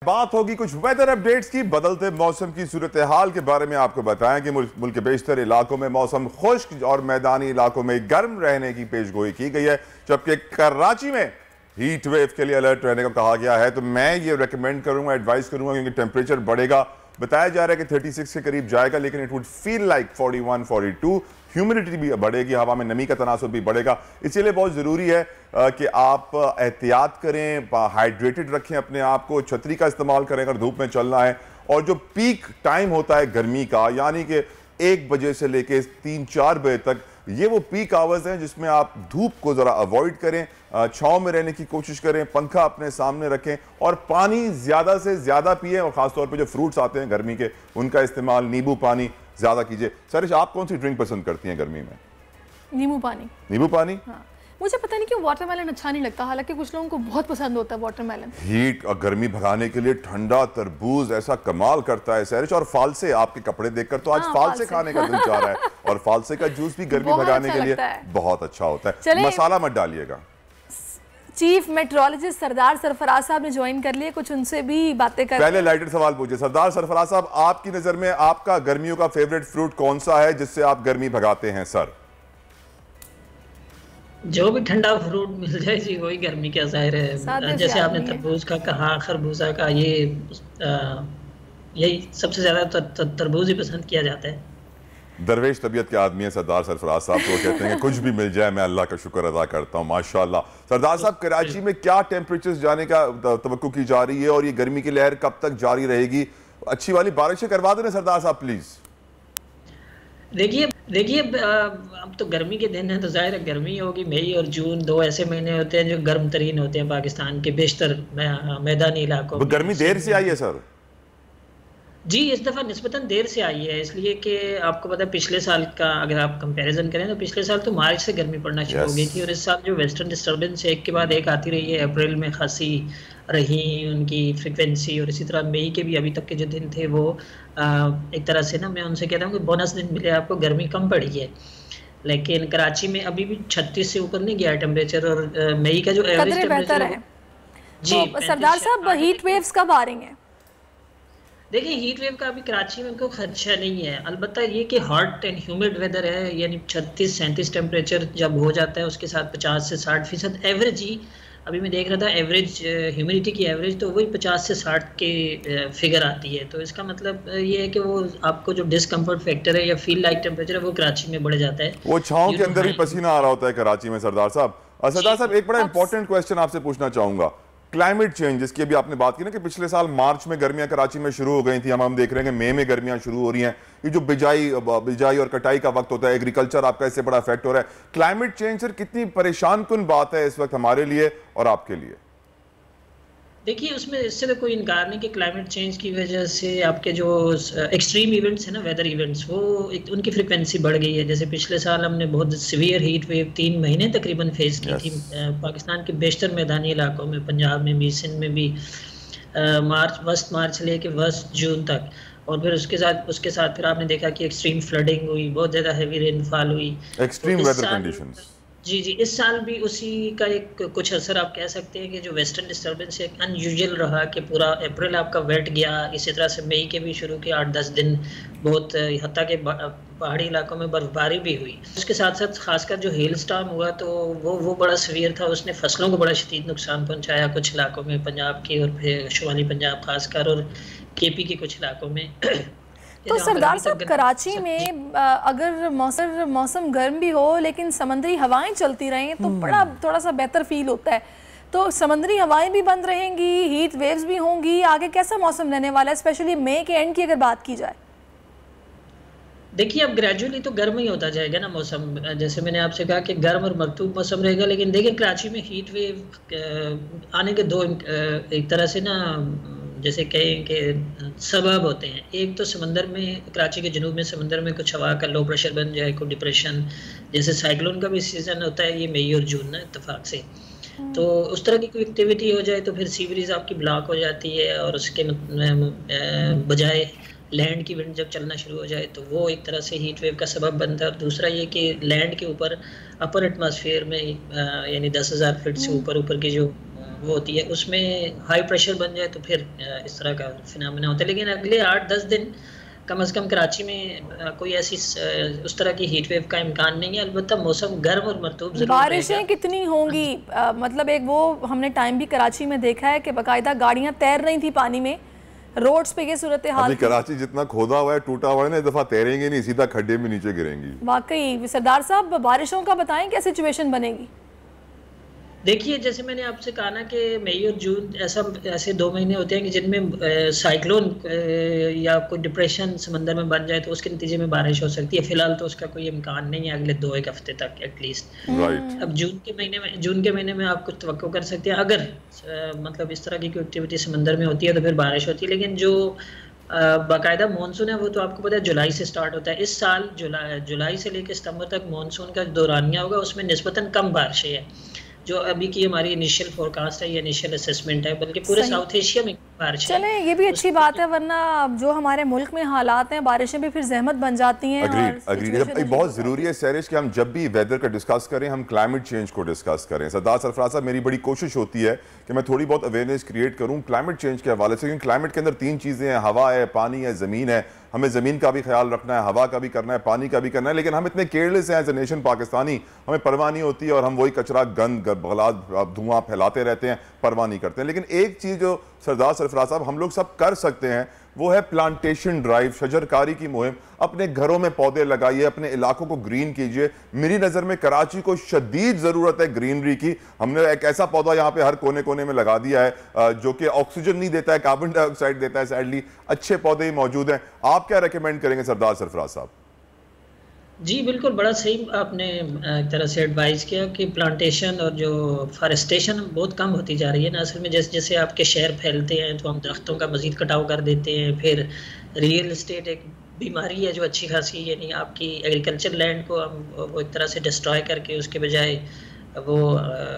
बात होगी कुछ वेदर अपडेट्स की। बदलते मौसम की सूरत हाल के बारे में आपको बताएं कि मुल्क के बेशतर इलाकों में मौसम खुश्क और मैदानी इलाकों में गर्म रहने की पेशगोई की गई है, जबकि कराची में हीट वेव के लिए अलर्ट रहने को कहा गया है। तो मैं ये रेकमेंड करूंगा, एडवाइस करूंगा, क्योंकि टेम्परेचर बढ़ेगा, बताया जा रहा है कि 36 के करीब जाएगा, लेकिन it would feel like 41 42। Humidity भी बढ़ेगी, हवा में नमी का तनासुब भी बढ़ेगा। इसीलिए बहुत ज़रूरी है कि आप एहतियात करें, हाइड्रेटेड रखें अपने आप को, छतरी का इस्तेमाल करें अगर धूप में चलना है। और जो पीक टाइम होता है गर्मी का, यानी कि 1 बजे से लेके 3-4 बजे तक, ये वो पीक आवर्स हैं जिसमें आप धूप को ज़रा अवॉइड करें, छाँव में रहने की कोशिश करें, पंखा अपने सामने रखें और पानी ज़्यादा से ज़्यादा पिएं। और ख़ासतौर पे जो फ्रूट्स आते हैं गर्मी के, उनका इस्तेमाल, नींबू पानी ज़्यादा कीजिए। सरिश, आप कौन सी ड्रिंक पसंद करती हैं गर्मी में? नींबू पानी। नींबू पानी? हाँ। मुझे पता नहीं क्यों वाटरमेलन अच्छा नहीं लगता, हालांकि कुछ लोगों को बहुत पसंद होता है वाटरमेलन। हीट और गर्मी भगाने के लिए ठंडा तरबूज ऐसा कमाल करता है सरिश। और फालसे, आपके कपड़े देखकर तो आज फालसे खाने का दिल चाह रहा है। और फालसे का जूस भी गर्मी भगाने के लिए बहुत अच्छा होता है। मसाला मत डालिएगा। चीफ मेट्रोलॉजिस्ट सरदार सरफराज साहब ने ज्वाइन कर लिए, कुछ उनसे भी बातें कर। पहले लाइटेड सवाल पूछिए। सरदार सरफराज साहब, आपकी नजर में आपका गर्मियों का फेवरेट फ्रूट कौन सा है जिससे आप गर्मी भगाते हैं? सर, जो भी ठंडा फ्रूट मिल जाए जी, वही गर्मी का ज़ाहिर है। जैसे आपने तरबूज का कहा, खरबूजा का, यही सबसे ज्यादा तरबूज ही पसंद किया जाता है। दरवेश तबीयत के आदमी है सरदार सरफराज साहब, तो कहते हैं कि कुछ भी मिल जाए मैं अल्लाह का शुक्र अदा करता हूँ। माशाल्लाह। सरदार साहब, कराची में क्या टेम्परेचर जाने का तवक्को की जा रही है और ये गर्मी की लहर कब तक जारी रहेगी? अच्छी वाली बारिशें करवा देना सरदार साहब प्लीज। देखिए अब तो गर्मी के दिन है, तो जाहिर है गर्मी होगी। मई और जून 2 ऐसे महीने होते हैं जो गर्म तरीन होते हैं पाकिस्तान के बेशतर मैदानी इलाकों में। गर्मी देर से आई है सर? जी, इस दफ़ा निस्बतन देर से आई है, इसलिए कि आपको पता है पिछले साल का अगर आप कंपैरिजन करें तो पिछले साल तो मार्च से गर्मी पड़ना शुरू हो गई थी, और इस साल जो वेस्टर्न डिस्टर्बेंस एक के बाद एक आती रही है। अप्रैल में खासी रही उनकी फ्रिक्वेंसी, और इसी तरह मई के भी अभी तक के जो दिन थे वो एक तरह से ना, मैं उनसे कहता हूँ कि बोनस दिन मिले आपको, गर्मी कम पड़ी है। लेकिन कराची में अभी भी 36 से ऊपर नहीं गया टेम्परेचर, और मई का जो एवरेज टेम्परेचर है जी। सरदार साहब, हीट वेव्स कब आ रही हैं? देखिए, हीट वेव का अभी कराची में कोई खदशा नहीं है, अलबत्ता ये कि हॉट एंड ह्यूमिड वेदर है, यानी 36-37 टेम्परेचर जब हो जाता है, उसके साथ 50 से 60% एवरेज ही। अभी मैं देख रहा था एवरेज ह्यूमिडिटी की एवरेज तो वही 50 से 60 के फिगर आती है। तो इसका मतलब ये है कि वो आपको जो डिस्कम्फर्ट फैक्टर है या फील लाइक टेम्परेचर है वो कराची में बढ़ जाता है। वो छाँव के अंदर ही पसीना आ रहा होता है कराची में। सरदार साहब, एक बड़ा इंपॉर्टेंट क्वेश्चन आपसे पूछना चाहूंगा। क्लाइमेट चेंज, जिसकी अभी आपने बात की ना कि पिछले साल मार्च में गर्मियां कराची में शुरू हो गई थी, हम देख रहे हैं कि मई में गर्मियां शुरू हो रही हैं। ये जो बिजाई और कटाई का वक्त होता है, एग्रीकल्चर आपका इससे बड़ा इफेक्ट हो रहा है। क्लाइमेट चेंज सर कितनी परेशान कुन बात है इस वक्त हमारे लिए और आपके लिए? देखिए, उसमें इससे तो कोई इनकार नहीं कि क्लाइमेट चेंज की वजह से आपके जो एक्सट्रीम इवेंट्स हैं ना, वेदर इवेंट्स, वो उनकी फ्रिक्वेंसी बढ़ गई है। जैसे पिछले साल हमने बहुत सीवियर हीट वेव 3 महीने तकरीबन फेस की थी पाकिस्तान के बेशतर मैदानी इलाकों में, पंजाब में भी, सिंध में भी, वस्त मार्च लेके वस्त जून तक। और फिर उसके साथ फिर आपने देखा कि एक्सट्रीम फ्लडिंग हुई, बहुत ज़्यादा हैवी रेनफॉल हुई, एक्सट्रीम वेदर कंडीशंस। जी, इस साल भी उसी का एक कुछ असर आप कह सकते हैं कि जो वेस्टर्न डिस्टर्बेंस एक अनयूजुअल रहा कि पूरा अप्रैल आपका वेट गया। इसी तरह से मई के भी शुरू के 8-10 दिन बहुत, हत्ता के पहाड़ी इलाकों में बर्फबारी भी हुई। उसके साथ साथ खासकर जो हेल स्टॉर्म हुआ तो वो बड़ा सीवियर था, उसने फसलों को बड़ा शदीद नुकसान पहुँचाया कुछ इलाकों में, पंजाब के और फिर शुमाली पंजाब खासकर, और केपी के कुछ इलाकों में। तो सरदार साहब, कराची में अगर मौसम गर्म भी हो लेकिन समंदरी हवाएं चलती रहें तो बड़ा थोड़ा सा बेहतर फील होता है। तो समंदरी हवाएं भी बंद रहेंगी, हीट वेव्स भी होंगी, आगे कैसा मौसम रहने वाला है, स्पेशली मई के एंड की अगर बात की जाए? देखिए, अब ग्रेजुअली तो गर्म ही होता जाएगा ना मौसम। जैसे मैंने आपसे कहा कि गर्म और मरतूब मौसम रहेगा, लेकिन देखिए कराची में हीट वेव आने के दो एक तरह से ना, जैसे कहें कि सबब होते हैं। एक तो समंदर में, कराची के जनूब में समंदर में कुछ हवा का लो प्रेशर बन जाए, कोई डिप्रेशन, जैसे साइक्लोन का भी सीज़न होता है ये मई और जून ना इत्तेफाक से। तो उस तरह की कोई एक्टिविटी हो जाए तो फिर सी ब्रीज आपकी ब्लॉक हो जाती है, और उसके बजाय लैंड की विंड जब चलना शुरू हो जाए तो वो एक तरह से हीट वेव का सबब बनता है। और दूसरा ये कि लैंड के ऊपर अपर एटमॉस्फेयर में यानी 10,000 फीट से ऊपर की जो वो होती है, उसमें हाई प्रेशर बन जाए तो फिर इस तरह का फिनोमेना होता है। लेकिन अगले 8-10 दिन कम से कम कराची में कोई ऐसी उस तरह की हीट वेव का इम्कान नहीं है। अलबत्ता मौसम गर्म और मरतूब जरूर रहेगा। बारिशें कितनी होंगी? मतलब एक वो हमने टाइम भी कराची में देखा है कि बाकायदा गाड़ियां तैर रही थी पानी में, रोड्स पे ये सूरत हाल। कराची जितना खोदा हुआ है, टूटा हुआ है ना, इस दफा तैरेंगे नहीं, सीधा खड्डे में नीचे गिरेंगी। वाकई सरदार साहब, बारिशों का बताएं क्या सिचुएशन बनेगी? देखिए, जैसे मैंने आपसे कहा ना कि मई और जून ऐसे 2 महीने होते हैं कि जिनमें साइक्लोन या कोई डिप्रेशन समंदर में बन जाए तो उसके नतीजे में बारिश हो सकती है। फिलहाल तो उसका कोई इम्कान नहीं है अगले 2-1 हफ्ते तक एटलीस्ट। अब जून के महीने में आप कुछ तवक्को कर सकते हैं। अगर मतलब इस तरह की कोई एक्टिविटी समंदर में होती है तो फिर बारिश होती है। लेकिन जो बाकायदा मानसून है वो तो आपको पता है जुलाई से स्टार्ट होता है। इस साल जुलाई से लेकर सितंबर तक मानसून का दौरानिया होगा, उसमें निस्बतन कम बारिशें हैं जो अभी की हमारी इनिशियल फोरकास्ट है या इनिशियल असेसमेंट है, बल्कि पूरे साउथ एशिया में बारिश है। चलें, ये भी अच्छी बात है, वरना जो हमारे मुल्क में हालात हैं, बारिशें भी फिर जहमत बन जाती हैं। अग्रीड। बहुत ज़रूरी है सैरिश कि हम जब भी वेदर का डिस्कस करें हम क्लाइमेट चेंज को डिस्कस करें। सरदार सरफराज साहब, मेरी बड़ी कोशिश होती है कि मैं थोड़ी बहुत अवेयरनेस क्रिएट करूँ क्लाइमेट चेंज के हवाले से, क्योंकि क्लाइमेट के अंदर 3 चीज़ें हैं, हवा है, पानी है, ज़मीन है। हमें ज़मीन का भी ख्याल रखना है, हवा का भी करना है, पानी का भी करना है, लेकिन हम इतने केयरलेस हैं एज ए नेशन पाकिस्तानी, हमें परवाह नहीं होती और हम वही कचरा, गंद, बगलात, धुआं फैलाते रहते हैं, परवाह नहीं करते हैं। लेकिन एक चीज़ जो सरदार सरफराज साहब हम लोग सब कर सकते हैं वो है प्लांटेशन ड्राइव, शजरकारी की मुहिम। अपने घरों में पौधे लगाइए, अपने इलाकों को ग्रीन कीजिए। मेरी नज़र में कराची को शदीद ज़रूरत है ग्रीनरी की। हमने एक ऐसा पौधा यहाँ पे हर कोने कोने में लगा दिया है जो कि ऑक्सीजन नहीं देता है, कार्बन डाइऑक्साइड देता है। सैडली अच्छे पौधे ही मौजूद हैं। आप क्या रिकमेंड करेंगे सरदार सरफराज साहब? जी बिल्कुल, बड़ा सही आपने एक तरह से एडवाइस किया कि प्लांटेशन और जो फॉरेस्टेशन बहुत कम होती जा रही है ना। असल में जैसे जैसे आपके शहर फैलते हैं तो हम दरख्तों का मज़ीद कटाव कर देते हैं। फिर रियल एस्टेट एक बीमारी है जो अच्छी खासी, यानी आपकी एग्रीकल्चर लैंड को हम वो एक तरह से डिस्ट्रॉय करके उसके बजाय वो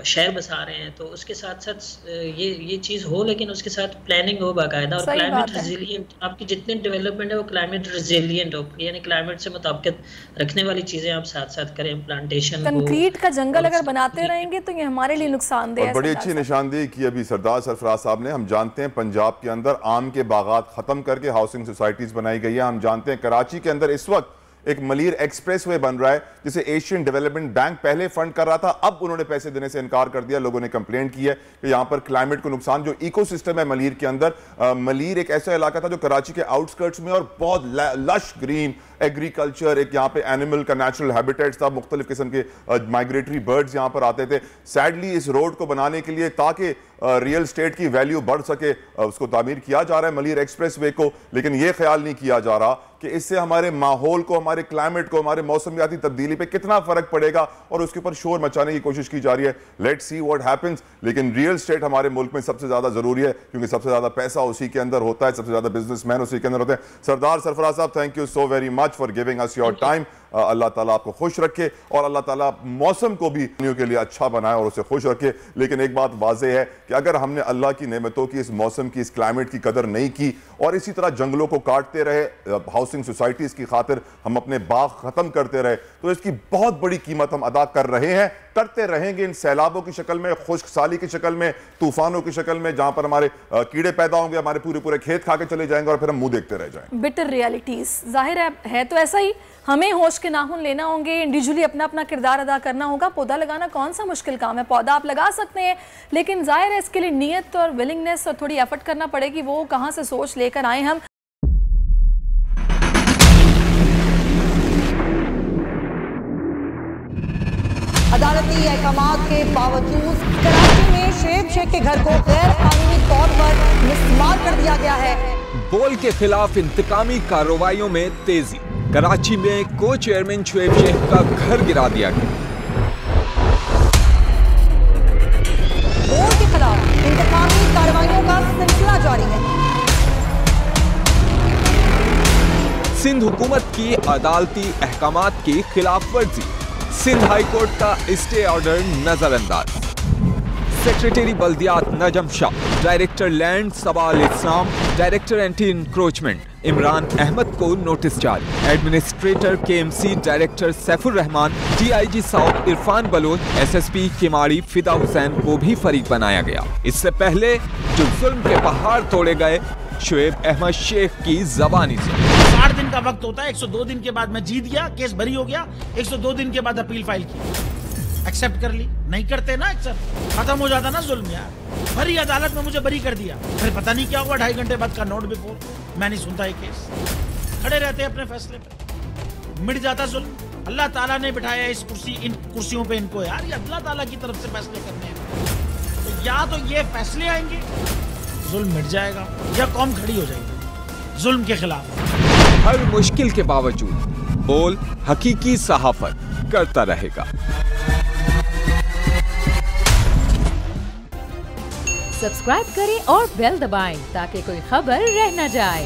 शहर बसा रहे हैं। तो उसके साथ साथ ये चीज़ हो, लेकिन उसके साथ प्लानिंग हो बाकायदा, और क्लाइमेट रिजिलियंट, आपकी जितनी डेवलपमेंट है वो क्लाइमेट रिजिलियंट हो, यानी क्लाइमेट से मुताबिकत रखने वाली चीज़ें आप साथ साथ करें। प्लांटेशन, कंक्रीट का जंगल अगर बनाते रहेंगे तो ये हमारे लिए नुकसानदेह है। बड़ी अच्छी निशानदेही की अभी सरदार सरफराज साहब ने। हम जानते हैं पंजाब के अंदर आम के बागात खत्म करके हाउसिंग सोसाइटीज बनाई गई है। हम जानते हैं कराची के अंदर इस वक्त एक मलीर एक्सप्रेसवे बन रहा है जिसे एशियन डेवलपमेंट बैंक पहले फंड कर रहा था, अब उन्होंने पैसे देने से इनकार कर दिया। लोगों ने कंप्लेंट की है कि यहां पर क्लाइमेट को नुकसान, जो इकोसिस्टम है मलीर के अंदर, मलीर एक ऐसा इलाका था जो कराची के आउटस्कर्ट्स में और बहुत लश ग्रीन एग्रीकल्चर, एक यहाँ पे एनिमल का नेचुरल हैबिटेट्स था, मुख्तलिफ किस्म के माइग्रेटरी बर्ड्स यहाँ पर आते थे। सैडली इस रोड को बनाने के लिए ताकि रियल स्टेट की वैल्यू बढ़ सके उसको तामीर किया जा रहा है मलीर एक्सप्रेसवे को, लेकिन यह ख्याल नहीं किया जा रहा कि इससे हमारे माहौल को, हमारे क्लाइमेट को, हमारे मौसमियाती तब्दीली पे कितना फर्क पड़ेगा, और उसके ऊपर शोर मचाने की कोशिश की जा रही है। Let's see what happens. लेकिन रियल स्टेट हमारे मुल्क में सबसे ज्यादा जरूरी है क्योंकि सबसे ज्यादा पैसा उसी के अंदर होता है, सबसे ज्यादा बिजनेसमैन उसी के अंदर होते हैं। Sardar Sarfaraz Sahab, thank you so very much for giving us your time. Allah Taala आपको खुश रखे और अल्लाह ताला मौसम को भी के लिए अच्छा बनाए और उसे खुश रखे। लेकिन एक बात वाज़ेह है कि अगर हमने अल्लाह की नेमतों की, इस मौसम की, इस क्लाइमेट की कदर नहीं की और इसी तरह जंगलों को काटते रहे, हाउसिंग सोसाइटीज़ की खातिर हम अपने बाग ख़त्म करते रहे, तो इसकी बहुत बड़ी कीमत हम अदा कर रहे हैं, करते रहेंगे। इन सैलाबों की शक्ल में, खुश्क साली की शक्ल में, तूफानों की शक्ल में, जहां पर हमारे कीड़े पैदा होंगे, हमारे पूरे पूरे खेत खा के चले जाएंगे और फिर हम मुंह देखते रह जाएंगे। बिटर रियलिटीज जाहिर है तो ऐसा ही। हमें होश के नाखून लेना होंगे, इंडिविजुअली अपना अपना किरदार अदा करना होगा। पौधा लगाना कौन सा मुश्किल काम है, पौधा आप लगा सकते हैं, लेकिन जाहिर है इसके लिए नियत और विलिंगनेस और थोड़ी एफर्ट करना पड़ेगी। वो कहाँ से सोच लेकर आए हम। अदालती अहकामात के बावजूद कराची में शेख शेख के घर को गैर कानूनी तौर पर मिसमार कर दिया गया है। बोल के खिलाफ इंतकामी कार्रवाइयों में तेजी। कराची में को चेयरमैन शुएब शेख का घर गिरा दिया गया। बोल के खिलाफ इंतकामी कार्रवाइयों का सिलसिला जारी है। सिंध हुकूमत की अदालती अहकामात की खिलाफ वर्जी। सिंध हाई कोर्ट का स्टे ऑर्डर नजरअंदाज। सेक्रेटरी बल्दियात Najam Shah, director land Sabal Islam, director anti encroachment Imran Ahmed को नोटिस जारी, administrator KMC director Saifur Rahman, DIG south Irfan Baloch, SSP Keamari Fida Hussain को भी फरीक बनाया गया। इससे पहले जो जुल्म के पहाड़ तोड़े गए शुएब अहमद शेख की जबानी से 60 दिन का वक्त होता है, 102 दिन के बाद मैं जीत गया, केस बरी हो गया, 102 दिन के बाद अपील फाइल की, एक्सेप्ट कर ली। नहीं करते ना एक्सेप्ट, खत्म हो जाता ना जुल्म यार। भरी अदालत में मुझे बरी कर दिया, फिर पता नहीं क्या हुआ, 2.5 घंटे बाद का नोट बिफोर, मैं नहीं सुनता ये केस, खड़े रहते अपने फैसले पे, मिट जाता जुल्म। अल्लाह ताला ने बिठाया इस इन कुर्सियों पे इनको यार, ये अल्लाह ताला की तरफ से फैसले करने हैं। तो या तो ये फैसले आएंगे, जुल्म मिट जाएगा, या कौम खड़ी हो जाएगी जुल्म के खिलाफ। हर मुश्किल के बावजूद बोल हकीकी सहाफत करता रहेगा। सब्सक्राइब करें और बेल दबाएं ताकि कोई खबर रह न जाए।